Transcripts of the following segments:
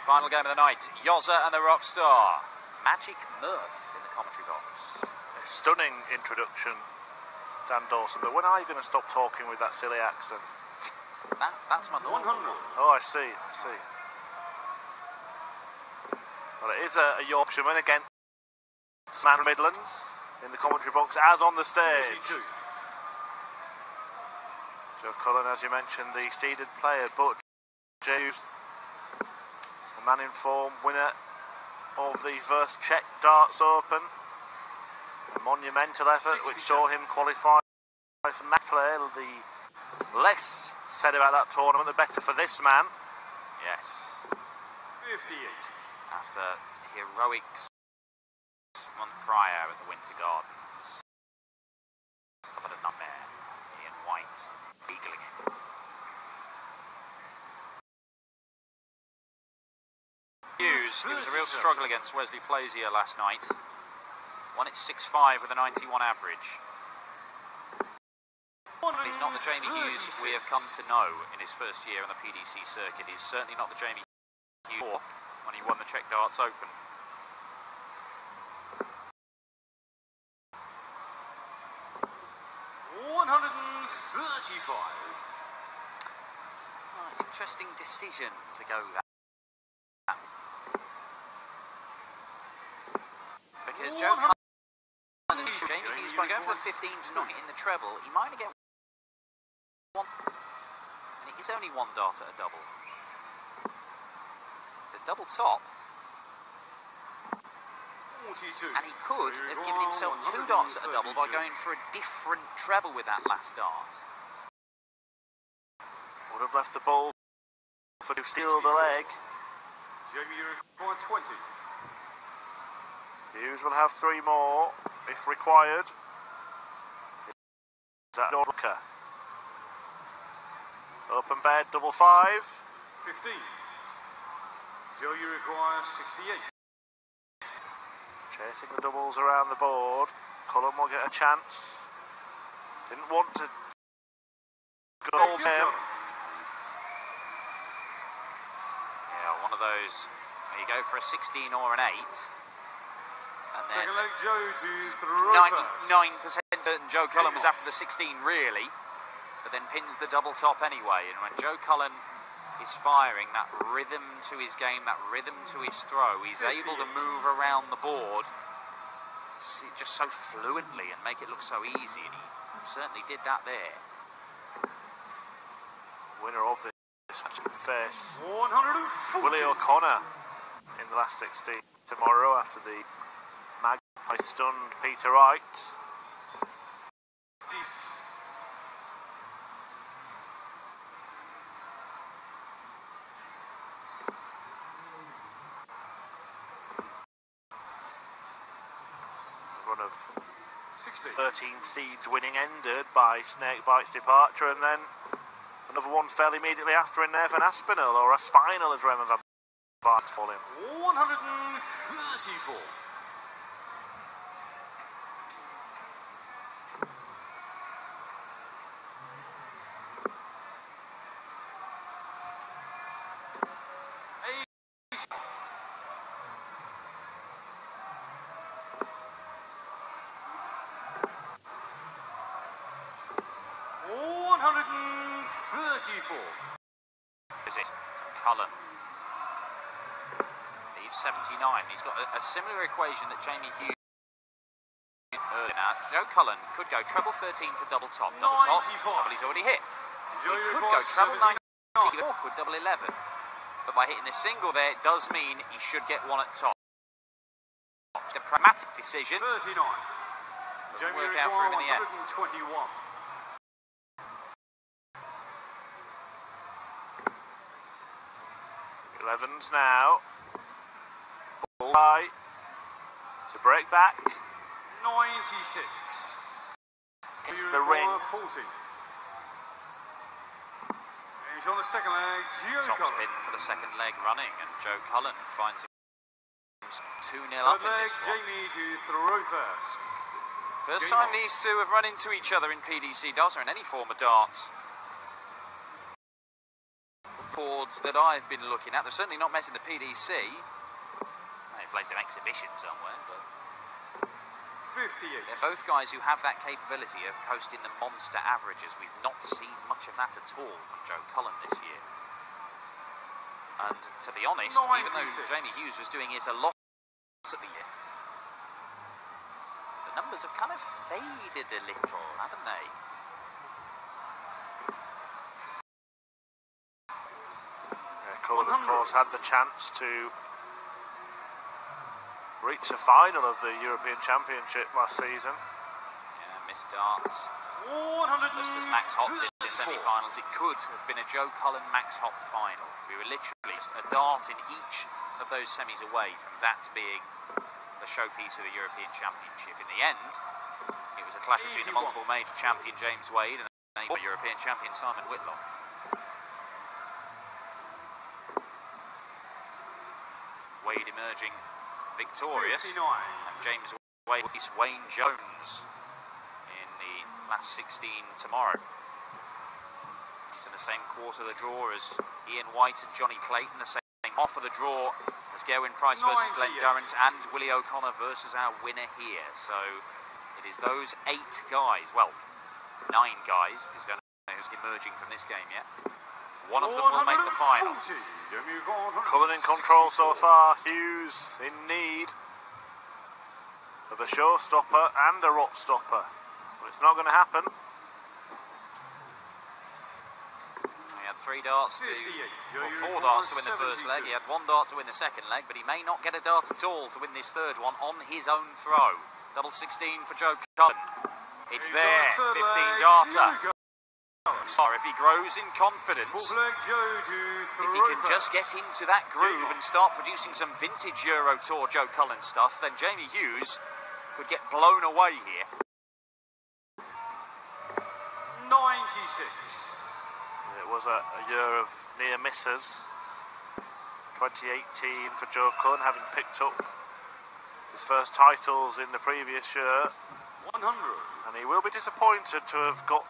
Final game of the night, Yozza and the Rockstar. Magic Murph in the commentary box. A stunning introduction, Dan Dawson, but when are you going to stop talking with that silly accent? That's my normal. Oh, I see. Well, it is a Yorkshireman against Man Midlands in the commentary box as on the stage. Joe Cullen, as you mentioned, the seeded player, but Hughes, the man in form, winner of the first Czech Darts Open. A monumental effort which saw him qualify for Matchplay. The less said about that tournament, the better for this man. Yes. 58. After heroics a month prior at the Winter Gardens. Covered a nightmare. Ian White eagling it. Hughes, it was a real struggle against Wesley Plazier last night. Won it 6-5 with a 91 average. He's not the Jamie Hughes we have come to know in his first year on the PDC circuit. He's certainly not the Jamie Hughes when he won the Czech Darts Open. Interesting decision to go that. Because Joe Cullen is Jamie Hughes, by going for the 15s and not hitting the treble, he might get one, and it is only one dart at a double. It's a double top, and he could have given himself two darts at a double by going for a different treble with that last dart. Would have left the ball for to steal the leg. Jamie, you require 20. Hughes will have three more if required. Is that Dorka? Open bed, double 5. 15. Joe, you require 68. Chasing the doubles around the board. Cullen will get a chance. Didn't want to go him. Yeah, one of those where you go for a 16 or an 8. And then second leg, Joe, to throw 99% certain Joe Cullen was after the 16 really, but then pins the double top anyway. And when Joe Cullen is firing that rhythm to his game, that rhythm to his throw, he's able to move around the board just so fluently and make it look so easy, and he certainly did that there. Winner of this face 140. Willie O'Connor in the last 16 tomorrow after the Magpie stunned Peter Wright. Run of 13 seeds winning ended by Snakebite's departure, and then another one fell immediately after in Evan Aspinall, or Aspinall as Rema Van Bart call him. 134. Cullen leaves 79. He's got a similar equation that Jamie Hughes earlier. Now, Joe Cullen could go treble 13 for double top, double he's already hit. He could go treble 90, awkward double 11. But by hitting the single there, it does mean he should get one at top. The pragmatic decision 39. doesn't work out for him in the end. 121. Elevens now. Ball high to break back. 96. It's the ring. 40. He's on the second leg. Top spin for the second leg running, and Joe Cullen finds him 2-0 up in this one. Jamie to throw first. First time these two have run into each other in PDC darts or in any form of darts. records that I've been looking at. They're certainly not messing the PDC. They played some exhibition somewhere, but 58. they're both guys who have that capability of posting the monster averages. We've not seen much of that at all from Joe Cullen this year. And to be honest, even though Jamie Hughes was doing it a lot at the year, the numbers have kind of faded a little, haven't they? Cullen, of course, had the chance to reach the final of the European Championship last season. Yeah, missed darts. 100. Just as Max Hopp did in semi-finals, it could have been a Joe Cullen Max Hopp final. We were literally just a dart in each of those semis away from that being the showpiece of the European Championship. In the end, it was a clash between the multiple major champion James Wade and the European champion Simon Whitlock. Wade emerging victorious, 59. and James Wade will face Wayne Jones in the last 16 tomorrow. He's in the same quarter of the draw as Ian White and Johnny Clayton, the same half of the draw as Gerwyn Price versus Glenn Durrant and Willie O'Connor versus our winner here. So it is those 8 guys, well, 9 guys, because we don't know who's emerging from this game yet. One of them will make the final. Cullen in control so far. Hughes in need of a showstopper and a rot stopper. But it's not going to happen. He had 3 darts to, or 4 darts to win the first leg. He had 1 dart to win the second leg, but he may not get a dart at all to win this third one on his own throw. Double 16 for Joe Cullen. It's there, 15 darter. If he grows in confidence, if he can just get into that groove and start producing some vintage Euro Tour Joe Cullen stuff, then Jamie Hughes could get blown away here. 96. It was a year of near misses. 2018 for Joe Cullen, having picked up his first titles in the previous year. 100. And he will be disappointed to have got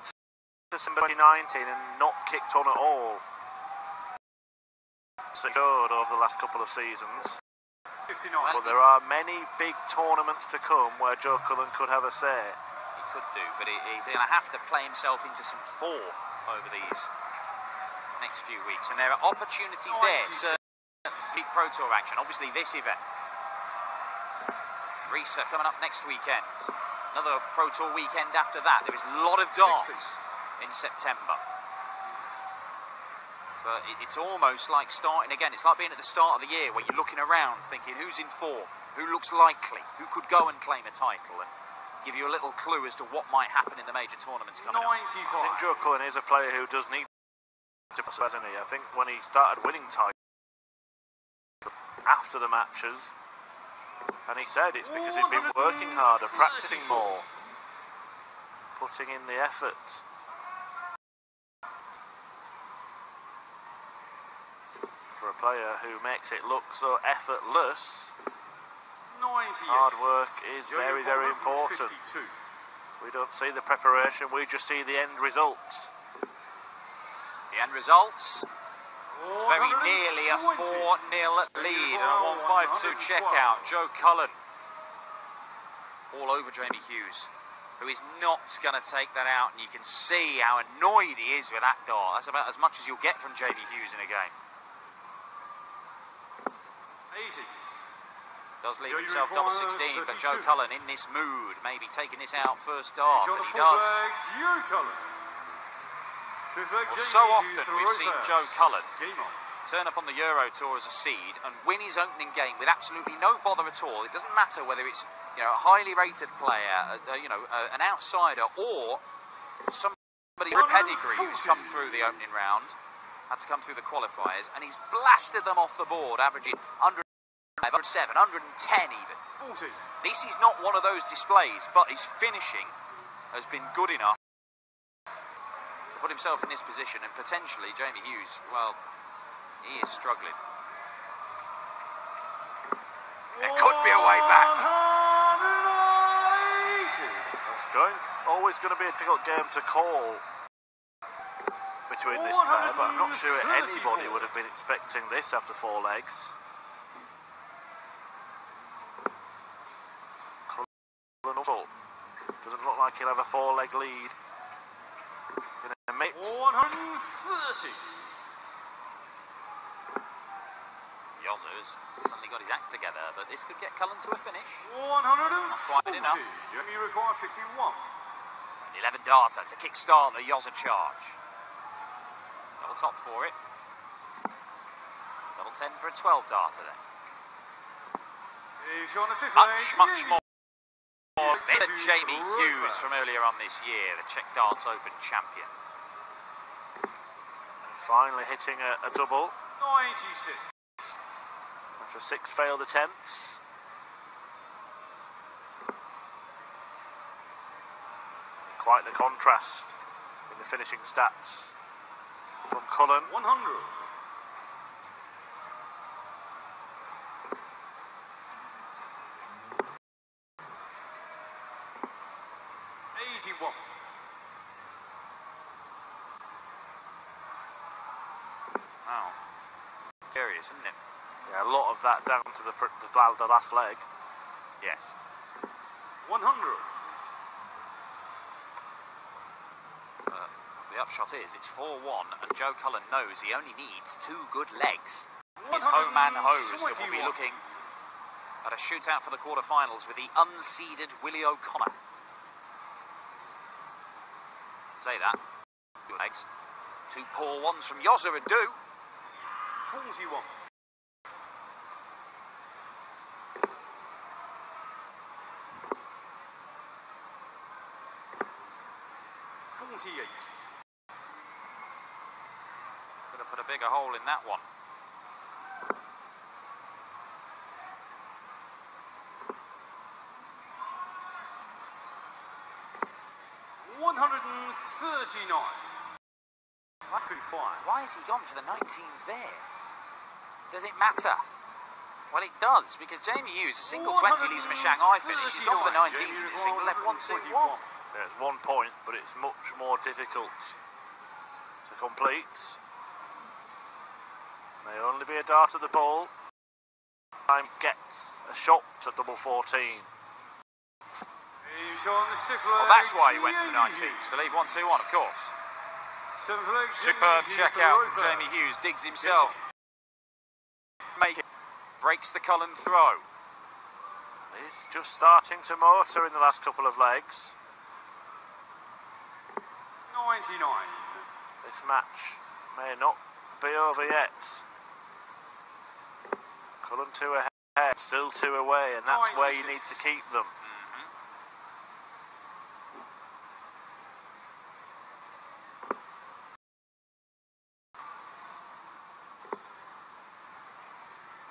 December 2019 and not kicked on at all. Secured over the last couple of seasons. 59. But there are many big tournaments to come where Joe Cullen could have a say. He could do, but he's going to have to play himself into some form over these next few weeks. And there are opportunities there. So big Pro Tour action. Obviously this event. Risa coming up next weekend. Another Pro Tour weekend after that. There is a lot of darts in September. But it's almost like starting again. It's like being at the start of the year where you're looking around thinking who's in form, who looks likely, who could go and claim a title, and give you a little clue as to what might happen in the major tournaments coming up. 95. I think Joe Cullen is a player who does need to, hasn't he? I think when he started winning titles after the matches, and he said it's because he'd been working harder, practicing more, putting in the effort. For a player who makes it look so effortless, 98. hard work is very, very important. 52. We don't see the preparation, we just see the end results. The end results, very nearly a 4-0 lead and a 1-5-2 checkout. Joe Cullen all over Jamie Hughes, who is not going to take that out, and you can see how annoyed he is with that dart. That's about as much as you'll get from Jamie Hughes in a game. 80. Does leave himself double 16, but Joe Cullen in this mood, maybe taking this out first dart, and he does. Well, so often we've seen Joe Cullen turn up on the Euro Tour as a seed and win his opening game with absolutely no bother at all. It doesn't matter whether it's, you know, a highly rated player, an outsider, or somebody with pedigree who's come through the opening round, had to come through the qualifiers, and he's blasted them off the board, averaging 107, 110 even. 40. This is not one of those displays, but his finishing has been good enough to put himself in this position, and potentially Jamie Hughes, well, he is struggling. There could be a way back. Always going to be a difficult game to call between this pair, but I'm not sure anybody would have been expecting this after 4 legs. Cullen doesn't look like he'll have a 4-leg lead in a mix. 130. Yozza's suddenly got his act together, but this could get Cullen to a finish. 140. quite enough. You require 51. An 11 darter to kickstart the Yozza charge. Double top for it. Double 10 for a 12 darter then. He's on the 5th Much more. There's Jamie Hughes from earlier on this year, the Czech Darts Open champion. And finally hitting a double 96. after 6 failed attempts. Quite the contrast in the finishing stats from Cullen. 100. Wow. Curious, isn't it? Yeah, a lot of that down to the last leg. Yes. 100. The upshot is it's 4-1, and Joe Cullen knows he only needs 2 good legs. His home man Hughes that will be looking at a shootout for the quarterfinals with the unseeded Willie O'Connor. Say that. 2 legs. 2 poor ones from Yozza and do. 41. Could have put a bigger hole in that one. Why has he gone for the 19s there? Does it matter? Well, it does, because Jamie Hughes, a single 20 leaves him a Shanghai finish. He's gone for the 19s and the single left 1-2-1. Yeah, it's 1 point, but it's much more difficult to complete. May only be a dart at the ball. Time gets a shot at double 14. Well, that's why he went for the 19s, to leave 1-2-1, of course. Superb check out from Jamie Hughes, digs himself. Make it. Breaks the Cullen throw. He's just starting to motor in the last couple of legs. 99. This match may not be over yet. Cullen 2 ahead, still 2 away, and that's where you need to keep them.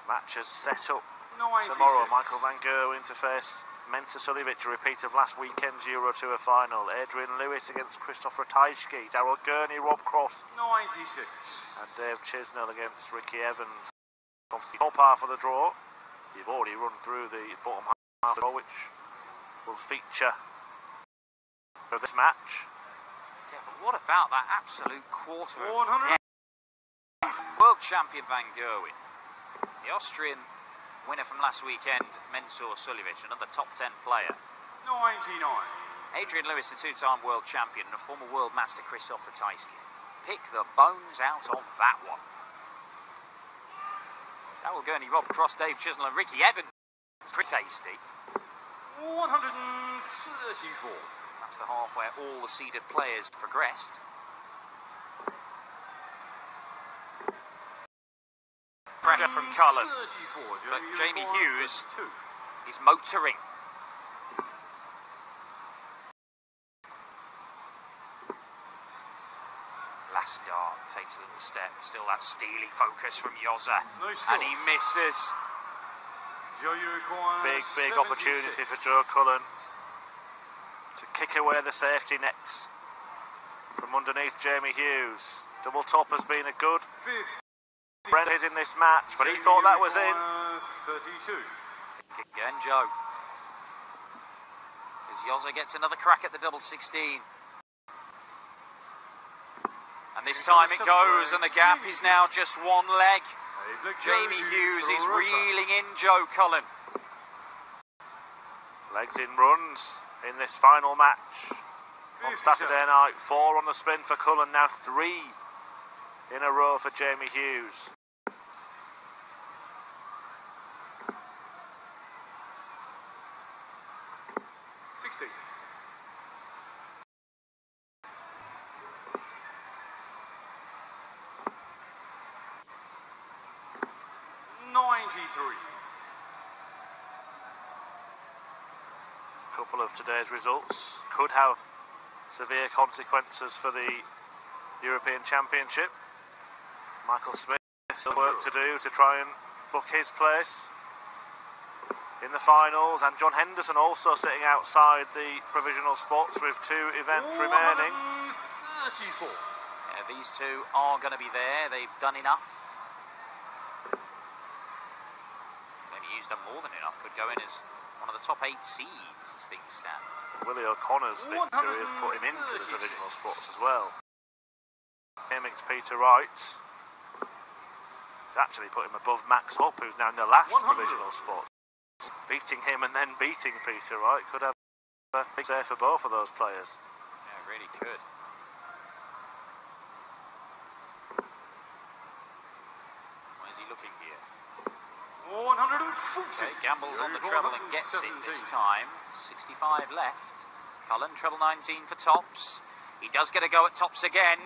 Match is set up 96. tomorrow. Michael van Gerwen to face Mensa Suljovic, a repeat of last weekend's Euro Tour final. Adrian Lewis against Christoph Ratajski. Darrell Gurney, Rob Cross. 96. And Dave Chisnell against Ricky Evans. On the top half of the draw, you've already run through the bottom half of the draw, which will feature for this match. Yeah, but what about that absolute quarter of 100. death? World champion Van Gerwen. The Austrian winner from last weekend, Mensur Suljovic, another top 10 player. 99. Adrian Lewis, the 2-time world champion, and a former world master, Christoph Ratajski. Pick the bones out of that one. Darrell Gurney, Rob Cross, Dave Chisnell and Ricky Evans. Pretty tasty. 134. That's the half where all the seeded players progressed. Pressure from Cullen, but Jamie Hughes is motoring. Last dart takes a little step, still that steely focus from Yozza, and he misses. Big opportunity for Joe Cullen to kick away the safety nets from underneath Jamie Hughes. Double top has been a good Brent is in this match, but he thought that was in. 32. Think again, Joe. As Yozza gets another crack at the double 16. And this time it goes, and the gap is now just one leg. Jamie Hughes is reeling in Joe Cullen. Legs in runs in this final match on Saturday night. 4 on the spin for Cullen, now 3 in a row for Jamie Hughes. Couple of today's results could have severe consequences for the European Championship. Michael Smith still work to do to try and book his place in the finals, and John Henderson also sitting outside the provisional spots with 2 events remaining. 34. Yeah, these two are going to be there. They've done enough. Maybe Hughes done more than enough. Could go in as one of the top 8 seeds as things stand. Willie O'Connor's victory has put him into the provisional spots as well. Hemmings Peter Wright has actually put him above Max Hupp, who's now in the last provisional spot. Beating him and then beating Peter Wright could have a big day for both of those players. Yeah, it really could. Where's he looking here? 140. Okay, gambles on the treble and gets it this time. 65 left. Cullen, treble 19 for tops. He does get a go at tops again.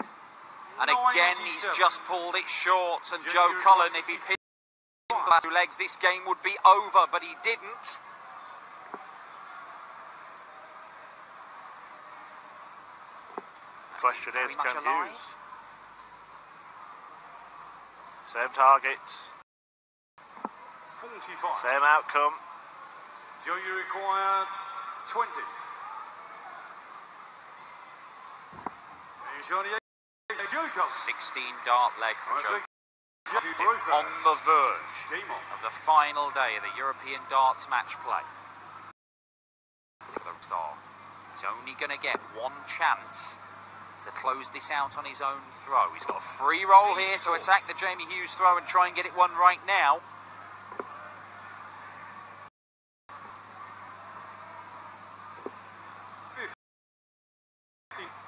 And again, he's just pulled it short. And Joe Cullen, if he picked the last 2 legs, this game would be over, but he didn't. The question is, can Hughes? Same target. 45. Same outcome. Joe, you require 20. 16 dart leg for Joe. On the verge of the final day of the European darts match play. He's only going to get one chance to close this out on his own throw. He's got a free roll here to attack the Jamie Hughes throw and try and get it one right now.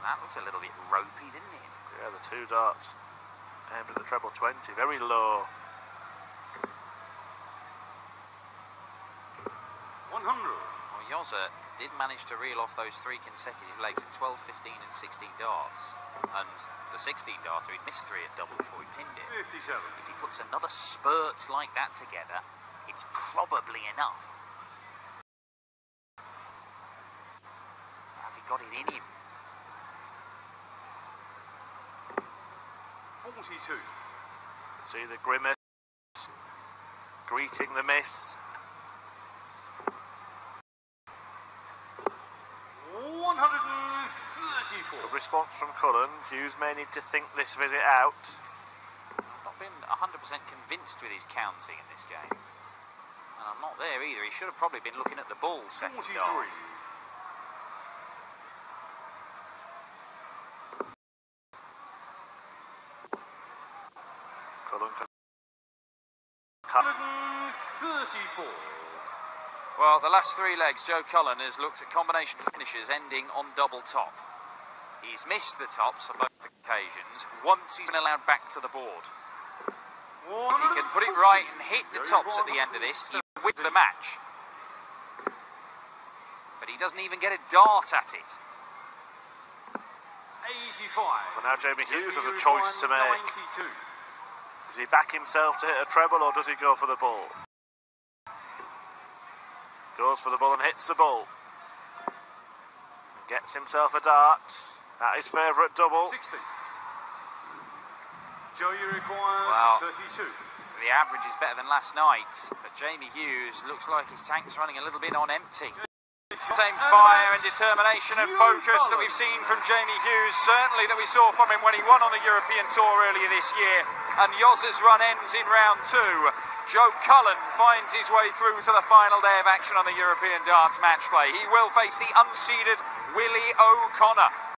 That looks a little bit ropey, didn't it? Yeah, the 2 darts aimed at the treble 20, very low. 100. Well, Jozza did manage to reel off those 3 consecutive legs at 12, 15 and 16 darts. And the 16 darter, he'd missed 3 at double before he pinned it. 57. If he puts another spurt like that together, it's probably enough. Has he got it in him? 42. See the grimace greeting the miss. 134. Good response from Cullen. Hughes may need to think this visit out. I've not been 100% convinced with his counting in this game. And I'm not there either. He should have probably been looking at the ball second 43. dart. Cullen can 134. Well, the last 3 legs, Joe Cullen has looked at combination finishes ending on double top. He's missed the tops on both occasions. Once he's been allowed back to the board. If he can put it right and hit the tops at the end of this, he wins the match. But he doesn't even get a dart at it. 85. Well, now Jamie Hughes has a choice to make. 92. Does he back himself to hit a treble, or does he go for the ball? Goes for the ball and hits the ball. Gets himself a dart. At his favourite double. 60. Joe, you require 32. The average is better than last night, but Jamie Hughes looks like his tank's running a little bit on empty. Same fire and determination and focus that we've seen from Jamie Hughes, certainly that we saw from him when he won on the European Tour earlier this year. And Jozza's run ends in round 2. Joe Cullen finds his way through to the final day of action on the European Darts Match Play. He will face the unseeded Willie O'Connor.